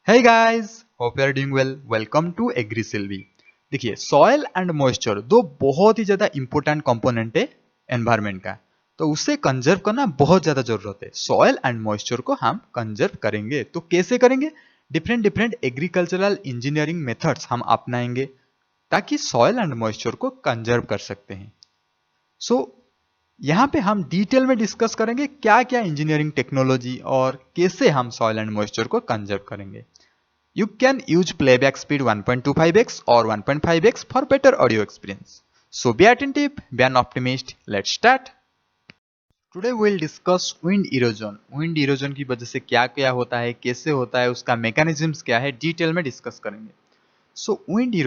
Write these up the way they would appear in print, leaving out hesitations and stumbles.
Hey guys, hope you are doing well. Welcome to एग्रीसेल्वी। देखिए, soil and moisture दो बहुत ही ज्यादा इंपॉर्टेंट कंपोनेंट है एनवायरनमेंट का। तो उसे कंजर्व करना बहुत ज्यादा जरूरत है। सॉयल एंड मॉइस्चर को हम कंजर्व करेंगे तो कैसे करेंगे? Different different agricultural engineering methods हम अपनाएंगे ताकि सॉयल एंड मॉइस्चर को कंजर्व कर सकते हैं। सो यहाँ पे हम डिटेल में डिस्कस करेंगे क्या क्या इंजीनियरिंग टेक्नोलॉजी और कैसे हम सॉयल एंड मॉइस्चर को कंजर्व करेंगे। You can use playback speed 1.25x or 1.5x for better audio experience. So be attentive, be an optimist. Let's start. Today we will discuss wind erosion. Wind erosion की वजह से क्या क्या होता है, कैसे होता है, उसका mechanisms क्या है, डिटेल में डिस्कस करेंगे। So wind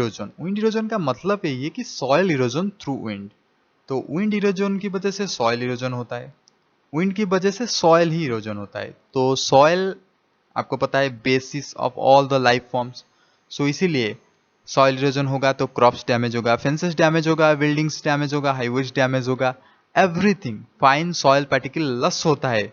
erosion का मतलब है ये कि soil erosion through wind. तो wind erosion की वजह से soil erosion होता है, wind की वजह से soil ही erosion होता है। तो soil आपको पता है basis of all the life forms. So इसीलिए सॉइल इरोजन होगा तो क्रॉप्स डैमेज होगा, फेंसेस डैमेज होगा, बिल्डिंग्स डैमेज होगा, हाईवेज डैमेज होगा, everything. Fine soil particle loss होता है।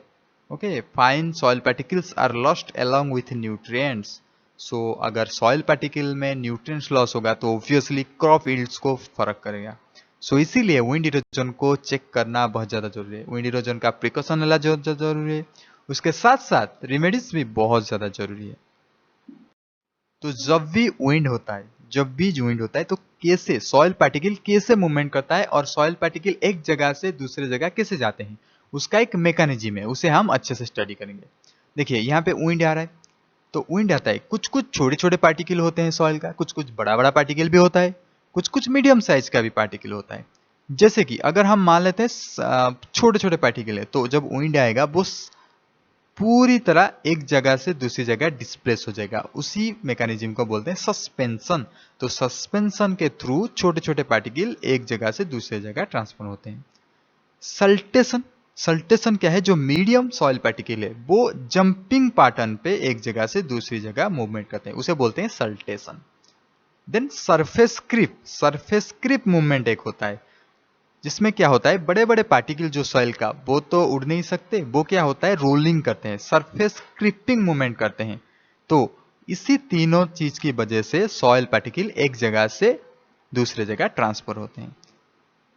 Okay, fine soil particles are lost along with nutrients. So अगर सॉइल पार्टिकल में न्यूट्रिएंट्स लॉस होगा तो ऑब्वियसली क्रॉप यील्ड्स को फर्क करेगा। सो इसीलिए विंड इरोजन को चेक करना बहुत ज़्यादा जरूरी है। विंड इरोजन का प्रिकॉशन लेना जरूरी है, उसके साथ साथ रेमेडीज भी बहुत ज़्यादा जरूरी है। तो जब भी विंड होता है तो कैसे सॉइल पार्टिकल कैसे मूवमेंट करता है और सॉइल पार्टिकल एक जगह से दूसरे जगह कैसे जाते हैं, उसका एक मैकेनिज्म है, उसे हम अच्छे से स्टडी करेंगे। देखिए, यहाँ पे विंड आ रहा है तो विंड आता है, कुछ कुछ छोटे छोटे पार्टिकल होते हैं सॉइल का, कुछ कुछ बड़ा बड़ा पार्टिकल भी होता है, कुछ कुछ मीडियम साइज का भी पार्टिकल होता है। जैसे कि अगर हम मान लेते हैं छोटे छोटे पार्टिकल है, तो जब विंड आएगा वो पूरी तरह एक जगह से दूसरी जगह डिस्प्लेस हो जाएगा। उसी मैकेनिज्म को बोलते हैं सस्पेंशन। तो सस्पेंशन के थ्रू छोटे छोटे पार्टिकल एक जगह से दूसरी जगह ट्रांसफर होते हैं। सल्टेशन, सल्टेशन क्या है? जो मीडियम सॉइल पार्टिकल है वो जंपिंग पैटर्न पे एक जगह से दूसरी जगह मूवमेंट करते हैं, उसे बोलते हैं saltation. Then surface creep, surface creep movement एक होता है जिसमें क्या होता है, बड़े बड़े पार्टिकल जो सॉइल का वो तो उड़ नहीं सकते, वो क्या होता है, रोलिंग करते हैं, सरफेस क्रिपिंग मूवमेंट करते हैं। तो इसी तीनों चीज की वजह से सॉइल पार्टिकल एक जगह से दूसरे जगह ट्रांसफर होते हैं।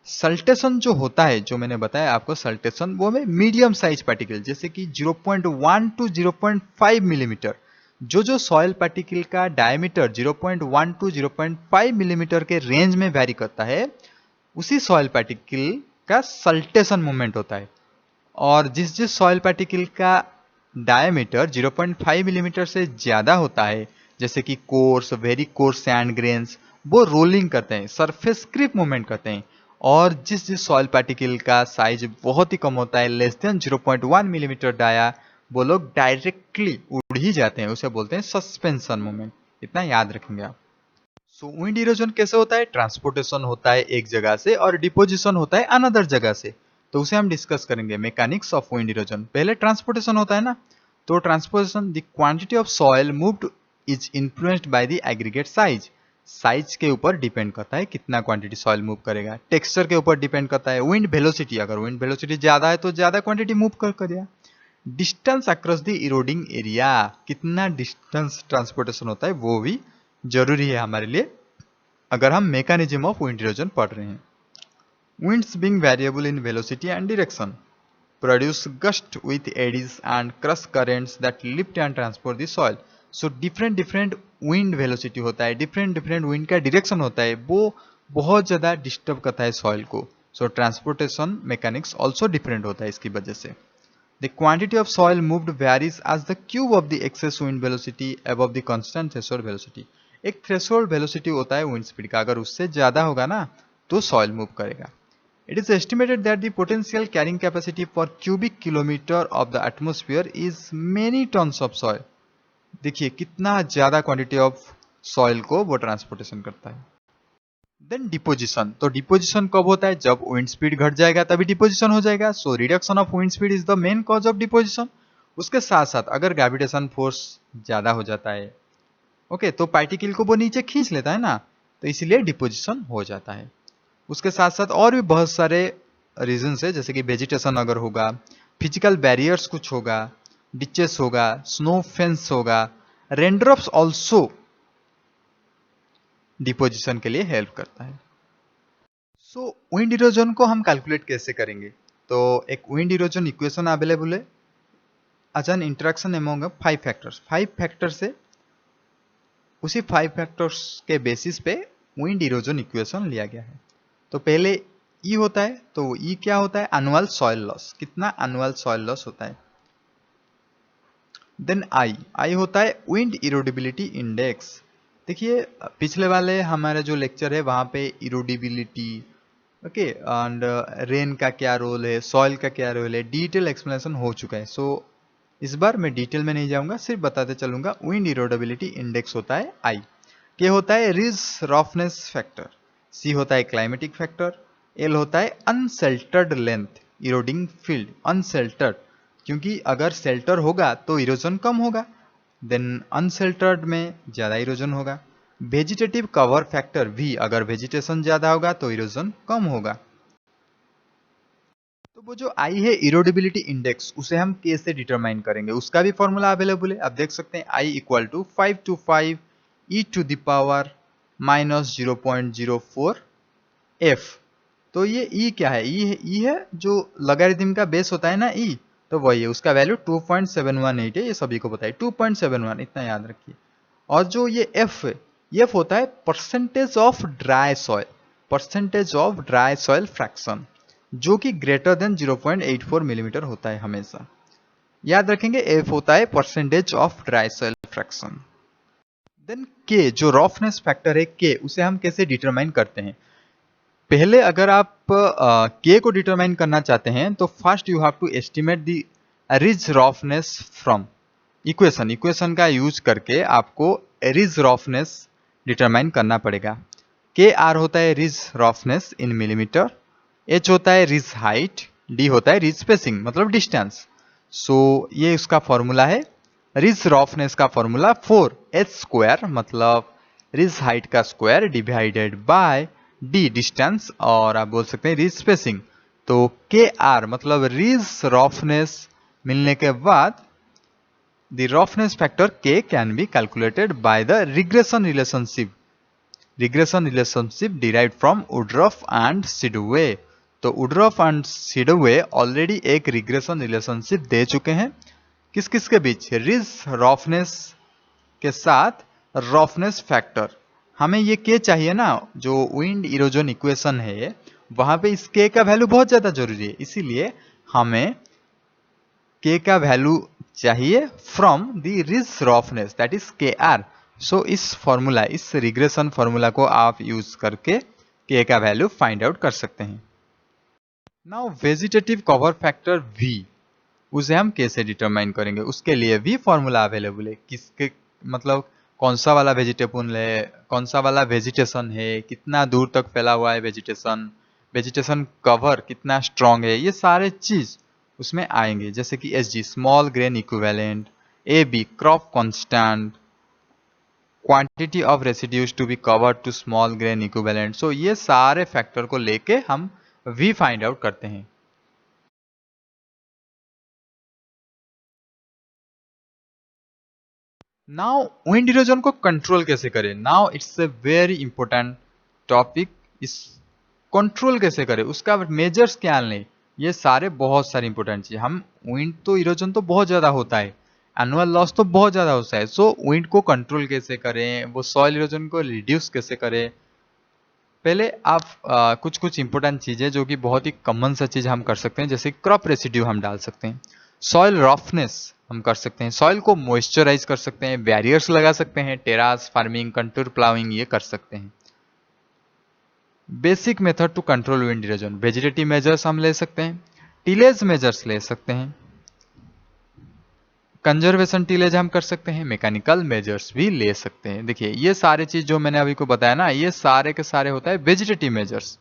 सल्टेशन जो होता है, जो मैंने बताया आपको सल्टेशन, वो में मीडियम साइज पार्टिकल जैसे कि 0.1 टू 0.5 मिलीमीटर, जो सॉइल पार्टिकल का डायमीटर 0.1 टू 0.5 मिलीमीटर के रेंज में वैरी करता है, उसी सॉइल पार्टिकल का सल्टेशन मूवमेंट होता है। और जिस जिस सॉइल पार्टिकल का डायमीटर 0.5 मिलीमीटर से ज्यादा होता है, जैसे कि course, very coarse sand grains, वो रोलिंग करते हैं, सरफेस क्रीप मूवमेंट करते हैं। और जिस जिस सॉइल पार्टिकल का साइज बहुत ही कम होता है, लेस देन 0.1 मिलीमीटर डाया, वो लोग डायरेक्टली उड़ ही जाते हैं, उसे बोलते हैं सस्पेंशन मूवमेंट। इतना याद रखेंगे आप। सो विंड इरोजन कैसे होता है? ट्रांसपोर्टेशन होता है एक जगह से और डिपोजिशन होता है अनदर जगह से। तो उसे हम डिस्कस करेंगे, मैकेनिक्स ऑफ विंड इरोजन। पहले ट्रांसपोर्टेशन होता है ना, तो transportation, the quantity of soil moved is influenced by the aggregate size. Size के ऊपर डिपेंड करता है कितना क्वांटिटी सॉइल मूव करेगा। टेक्सचर के ऊपर डिपेंड करता है। विंड वेलोसिटी, अगर विंड वेलोसिटी ज्यादा है तो ज्यादा क्वांटिटी मूव करेगा। Distance across the eroding area, कितना डिस्टेंस ट्रांसपोर्टेशन होता है वो भी जरूरी है हमारे लिए अगर हम मैकेनिज्म ऑफ विंड इरोजन पढ़ रहे हैं। Winds being variable in velocity and direction produce gusts with eddies and cross currents that lift and transport the soil. So different different wind velocity होता है, different different wind का direction होता है, वो बहुत ज़्यादा डिस्टर्ब करता है सॉइल को। So transportation mechanics also different होता है इसकी वजह से। The quantity of soil moved varies as the cube of the excess wind velocity above the constant threshold velocity. एक थ्रेशोल्ड वेलोसिटी होता है विंड स्पीड का, अगर उससे ज्यादा होगा ना तो सॉइल मूव करेगा। It is estimated that the potential carrying capacity per cubic kilometre of the atmosphere is many tons of soil. देखिए कितना ज्यादा क्वांटिटी ऑफ सॉइल को वो ट्रांसपोर्टेशन करता है। देन डिपोजिशन, तो डिपोजिशन कब होता है? जब विंड स्पीड घट जाएगा तभी डिपोजिशन हो जाएगा। So reduction of wind speed is the main cause of deposition. उसके साथ साथ अगर ग्रेविटेशन फोर्स ज्यादा हो जाता है, ओके, तो पार्टिकल को वो नीचे खींच लेता है ना, तो इसीलिए डिपोजिशन हो जाता है। उसके साथ साथ और भी बहुत सारे रीजन है, जैसे कि वेजिटेशन अगर होगा, फिजिकल बैरियर्स कुछ होगा, डिचेस होगा, स्नो फेंस होगा, रेनड्रॉप्स ऑल्सो डिपोजिशन के लिए हेल्प करता है। सो विंड इरोजन को हम कैलकुलेट कैसे करेंगे? तो एक विंड इरोजन इक्वेशन अवेलेबल है as an interaction among 5 factors से उसी 5 फैक्टर्स के बेसिस पे विंड इरोजन इक्वेशन लिया गया है। तो पहले ई होता है, तो ई क्या होता है? Annual soil loss. कितना एनुअल सॉइल लॉस होता है? देन आई होता है विंड इरोडिबिलिटी इंडेक्स। देखिए पिछले वाले हमारे जो लेक्चर है वहां पे इरोडिबिलिटी, ओके, एंड रेन का क्या रोल है, सॉइल का क्या रोल है, डिटेल एक्सप्लेनेशन हो चुका है। सो इस बार मैं डिटेल में नहीं जाऊंगा, सिर्फ बताते चलूंगा। विंड इरोडेबिलिटी इंडेक्स होता है आई, के होता है रिज रफनेस फैक्टर, सी होता है क्लाइमेटिक फैक्टर, एल होता है अनसेल्टर्ड लेंथ इरोडिंग फील्ड। अनसेल्टर्ड क्योंकि अगर सेल्टर होगा तो इरोजन कम होगा, देन अनसेल्टर्ड में ज्यादा इरोजन होगा। वेजिटेटिव कवर फैक्टर वी, अगर वेजिटेशन ज्यादा होगा तो इरोजन कम होगा। तो वो जो आई है इरोडेबिलिटी इंडेक्स, उसे हम के से डिटरमाइन करेंगे। उसका भी फॉर्मूला अवेलेबल है, आप देख सकते हैं। I equal to 5 to 5 E to the power minus 0.04 F. तो ये ई क्या है? ई है जो लॉगरिथम का बेस होता है ना, ई, तो वही है। उसका वैल्यू 2.718 है, ये सभी को पता है, 2.71, इतना याद रखिए। और जो ये एफ है, एफ होता है percentage of dry soil, percentage of dry soil fraction, जो कि ग्रेटर देन 0.84 मिलीमीटर होता है हमेशा। याद रखेंगे, एफ होता है percentage of dry soil fraction. Then K, जो रफनेस फैक्टर है के, उसे हम कैसे डिटरमाइन करते हैं? पहले अगर आप के को डिटरमाइन करना चाहते हैं तो first you have to estimate the ridge roughness from equation का यूज करके आपको रिज रफनेस डिटरमाइन करना पड़ेगा। के आर होता है रिज रफनेस इन मिलीमीटर, एच होता है रिज हाइट, डी होता है रिज स्पेसिंग मतलब डिस्टेंस। सो ये उसका फॉर्मूला है। रिज रफनेस का फॉर्मूला 4h² मतलब रिज हाइट का square divided by D distance, और आप बोल सकते हैं रिज स्पेसिंग। तो के आर मतलब रिज रफनेस मिलने के बाद द रफनेस फैक्टर के can be calculated by the regression relationship derived from Woodruff and Sidgway। तो वुडरॉफ एंड सिडवे ऑलरेडी एक रिग्रेशन रिलेशनशिप दे चुके हैं। किस किस के बीच? रिज रफनेस के साथ रफनेस फैक्टर। हमें ये के चाहिए ना, जो विंड इरोजन इक्वेशन है वहां पे इस के का वैल्यू बहुत ज्यादा जरूरी है, इसीलिए हमें के का वैल्यू चाहिए from the ridge roughness, that is के आर। सो इस फॉर्मूला, इस रिग्रेशन फॉर्मूला को आप यूज करके के का वैल्यू फाइंड आउट कर सकते हैं। Now vegetative cover factor V, उसे हम कैसे डिटरमाइन करेंगे? उसके लिए भी फॉर्मूला अवेलेबल है। किसके मतलब कौन सा वाला वेजिटेबल है, कौन सा वाला वेजिटेशन है, कितना दूर तक फैला हुआ है वेजिटेशन, वेजिटेशन कवर कितना स्ट्रॉन्ग है, ये सारे चीज उसमें आएंगे। जैसे कि S G small grain equivalent, A B crop constant, quantity of residues to be covered to small grain equivalent. So ये सारे फैक्टर को लेके हम वी फाइंड आउट करते हैं। नाउ विंड इरोजन को कंट्रोल कैसे करें? Now it's a very important topic. इस कंट्रोल कैसे करें, उसका मेजर्स क्या लें, ये सारे बहुत सारे इंपॉर्टेंट चीज। हम विंड तो इरोजन तो बहुत ज्यादा होता है, एनुअल लॉस तो बहुत ज्यादा होता है। सो विंड को कंट्रोल कैसे करें, वो सॉइल इरोजन को रिड्यूस कैसे करें? पहले आप कुछ कुछ इंपॉर्टेंट चीजें जो कि बहुत ही कॉमन सा चीज हम कर सकते हैं, जैसे क्रॉप रेसिड्यू हम डाल सकते हैं, सॉइल रफनेस हम कर सकते हैं, सॉइल को मॉइस्चराइज कर सकते हैं, बैरियर्स लगा सकते हैं, टेरास फार्मिंग, कंटूर प्लाविंग ये कर सकते हैं। Basic method to control wind erosion, vegetative measures हम ले सकते हैं, टिलेज मेजर्स ले सकते हैं, कंजर्वेशन टिलेज हम कर सकते हैं, मैकेनिकल मेजर्स भी ले सकते हैं। देखिए ये सारे चीज जो मैंने अभी को बताया ना, ये सारे के सारे होता है वेजिटेटिव मेजर्स।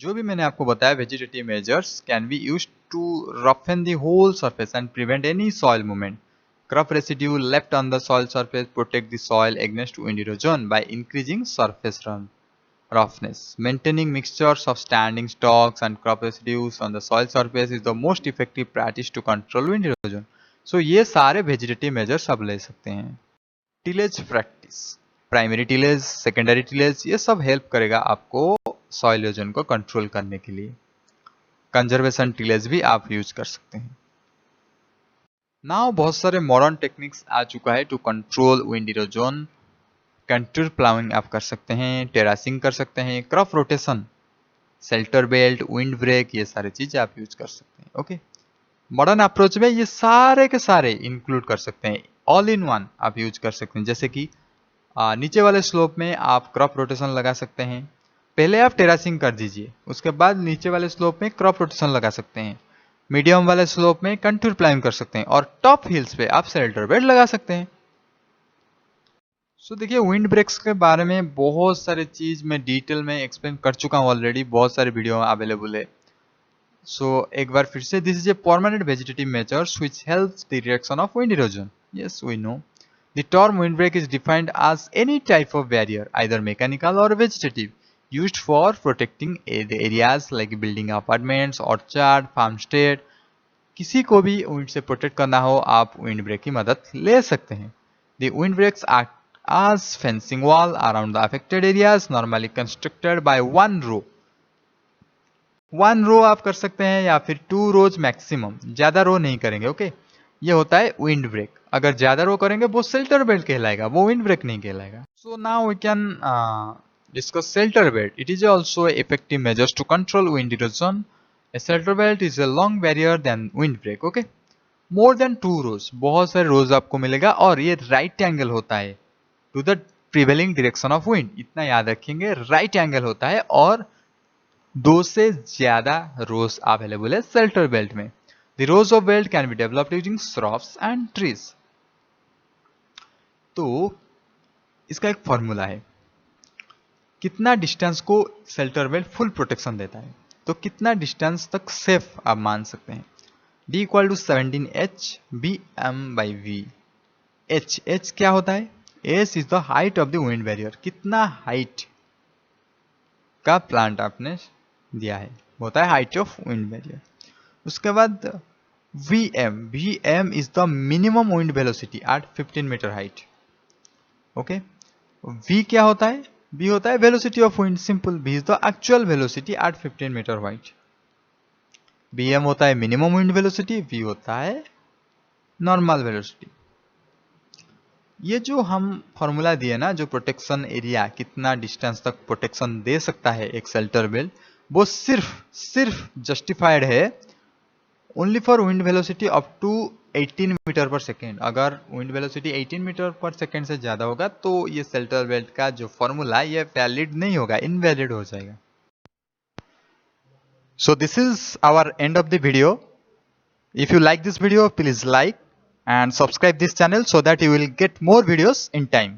जो भी मैंने आपको बताया vegetative measures can be used to roughen the whole surface and prevent any soil movement. Crop residue left on the soil surface protect the soil against wind erosion by increasing surface roughness. Maintaining mixtures of standing stalks and crop residues on the soil surface is the most effective practice to control wind erosion. So ये सारे vegetative measures आप ले सकते हैं। Tillage practice, primary tillage, secondary tillage, ये सब help करेगा आपको सॉइल इरोजन को कंट्रोल करने के लिए। कंजर्वेशन टिलेज भी आप यूज कर सकते हैं। नाउ बहुत सारे मॉडर्न टेक्निक्स आ चुका है to control wind erosion. Contour ploughing आप कर सकते हैं, टेरासिंग कर सकते हैं, crop rotation, shelter belt, windbreak, ये सारी चीजें आप यूज कर सकते हैं। ओके, मॉडर्न अप्रोच में ये सारे के सारे इंक्लूड कर सकते हैं, ऑल इन वन आप यूज कर सकते हैं। जैसे कि नीचे वाले स्लोप में आप क्रॉप रोटेशन लगा सकते हैं, पहले आप टेरासिंग कर दीजिए, उसके बाद नीचे वाले स्लोप में क्रॉप रोटेशन लगा सकते हैं, मीडियम वाले स्लोप में कंटूर प्लाइंग कर सकते हैं, और टॉप हिल्स पे आप शेल्टर बेल्ट लगा सकते हैं। सो देखिए, विंड ब्रेक्स के बारे में बहुत सारे चीज मैं डिटेल में एक्सप्लेन कर चुका हूँ ऑलरेडी, बहुत सारे वीडियो अवेलेबल है। सो एक बार फिर से, this is a permanent vegetative measures which helps the reduction of wind erosion. Yes, we know the term wind break is defined as any type of barrier, either mechanical और vegetative, used for protecting the areas like building apartments, orchard, farmstead। किसी को भी wind से protect करना हो, आप wind break की मदद ले सकते हैं। The wind breaks act as fencing wall around the affected areas, normally constructed by one row। One row आप कर सकते हैं या फिर 2 रोज मैक्सिमम, ज्यादा रो नहीं करेंगे। ओके, ये होता है विंड ब्रेक। अगर ज्यादा रो करेंगे वो शेल्टर बेल्ट कहलाएगा, वो विंड ब्रेक नहीं कहलाएगा। So now we can discuss shelter belt. It is also effective measures to control wind erosion. A shelter belt is a long barrier than wind break. Okay, more than 2 rows, बहुत सारे रोज आपको मिलेगा, और ये right angle होता है to the prevailing direction of wind. इतना याद रखेंगे, राइट एंगल होता है, और 2 से ज्यादा रोज अवेलेबल है शेल्टर बेल्ट में। The rose of belt can be developed using shrubs and trees. तो इसका एक फॉर्मूला है, कितना डिस्टेंस को शेल्टर बेल्ट फुल प्रोटेक्शन देता है, तो कितना डिस्टेंस तक सेफ आप मान सकते हैं। D equal to 17H BM/V। H क्या होता है? H is the height of the wind barrier, कितना हाइट का प्लांट आपने दिया है, होता है हाइट ऑफ विंड बैरियर। उसके बाद VM is the minimum wind velocity at 15 metre height. Okay, V क्या होता है? V होता है velocity of wind, simple. V is the actual velocity at 15 metre height. BM होता है मिनिमम विंड वेलोसिटी, V होता है नॉर्मल वेलोसिटी। ये जो हम फॉर्मूला दिए ना, जो प्रोटेक्शन एरिया कितना डिस्टेंस तक प्रोटेक्शन दे सकता है एक शेल्टर बेल्ट, वो सिर्फ जस्टिफाइड है only for wind velocity up to 18 metre per second. अगर wind velocity 18 metre per second से ज्यादा होगा तो ये शेल्टर बेल्ट का जो फॉर्मूला है ये वैलिड नहीं होगा, इनवैलिड हो जाएगा। So this is our end of the video. If you like this video, please like and subscribe this channel so that you will get more videos in time.